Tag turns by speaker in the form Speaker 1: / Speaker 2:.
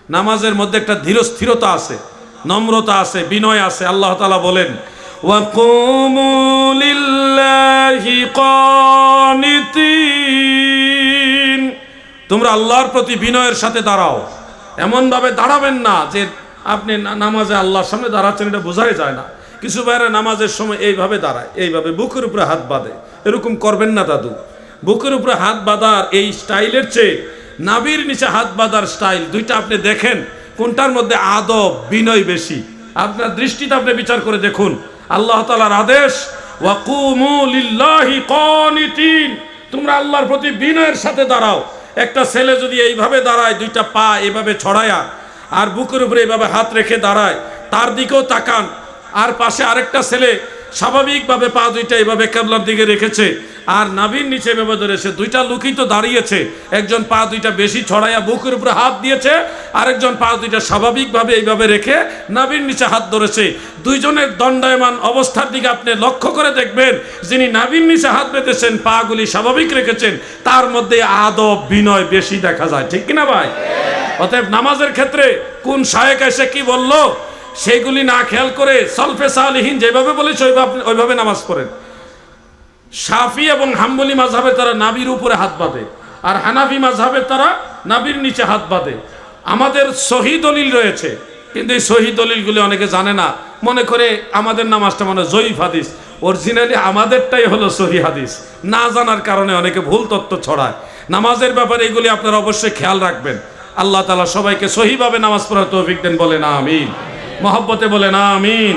Speaker 1: নামাজের মধ্যে একটা ধীরস্থিরতা আছে, নম্রতা আছে, বিনয় আছে। আল্লাহ তাআলা বলেন ওয়াকুমু লিল্লাহি কানিতিন, তোমরা আল্লাহর প্রতি বিনয়ের সাথে দাঁড়াও। এমনভাবে দাঁড়াবেন না যে আপনি নামাজে আল্লাহর সামনে দাঁড়াচ্ছেন, এটা বোঝাই যায় না। কিছু ভাইরা নামাজের সময় এইভাবে দাঁড়ায়, এইভাবে বুকের উপরে হাত বাঁধে। এরকম করবেন না দাদু। বুকের উপরে হাত বাঁধার এই স্টাইলের চেয়ে নাভির নিচে হাত বাঁধার স্টাইল, দুইটা আপনি দেখেন কোনটার মধ্যে আদব বিনয় বেশি। আপনার দৃষ্টিতে আপনি বিচার করে দেখুন। আল্লাহ তাআলার আদেশ ওয়াকুমু লিল্লাহি কানিতিন, তোমরা আল্লাহর প্রতি বিনয়ের সাথে দাঁড়াও। একটা ছেলে যদি এইভাবে দাঁড়ায়, দুইটা পা এইভাবে ছড়ায়া আর বুকের উপরে এইভাবে হাত রেখে দাঁড়ায়, তার দিকেও তাকান। আর পাশে আরেকটা ছেলে স্বাভাবিকভাবে পা দুইটা এইভাবে কিবলার দিকে রেখেছে আর নাভির নিচে এভাবে ধরেছে। দুইটা লোকই তো দাঁড়িয়েছে, একজন পা দুইটা বেশি ছড়াইয়া বুকের উপরে হাত দিয়েছে, আরেকজন পা দুইটা স্বাভাবিকভাবে এইভাবে রেখে নাভির নিচে হাত ধরেছে। দুইজনের দণ্ডায়মান অবস্থার দিকে আপনি লক্ষ্য করে দেখবেন, যিনি নাভির নিচে হাত বেঁধেছেন, পাগুলি স্বাভাবিক রেখেছেন, তার মধ্যে আদব বিনয় বেশি দেখা যায়। ঠিক কিনা ভাই? অতএব নামাজের ক্ষেত্রে কোন শায়েখ এসে কি বলল সেইগুলি না খেয়াল করে সলফে সালিহিন যেভাবে বলেছে ওইভাবে নামাজ পড়েন। শাফি এবং হাম্বলি মাযহাবের তারা নাভির উপরে হাত বাঁধে, আর হানাফি মাযহাবের তারা নাভির নিচে হাত বাঁধে। আমাদের সহি দলিল রয়েছে, কিন্তু এই সহি দলিলগুলি অনেকে জানে না, মনে করে আমাদের নামাজটা মানে জয়ীফ হাদিস। অরিজিনালি আমাদেরটাই হলো সহি হাদিস। না জানার কারণে অনেকে ভুল তথ্য ছড়ায়। নামাজের ব্যাপারে এগুলি আপনারা অবশ্যই খেয়াল রাখবেন। আল্লাহ তাআলা সবাইকে সহিভাবে নামাজ পড়ার তৌফিক দেন, বলেন আমিন। মহব্বতে বলেন আমিন।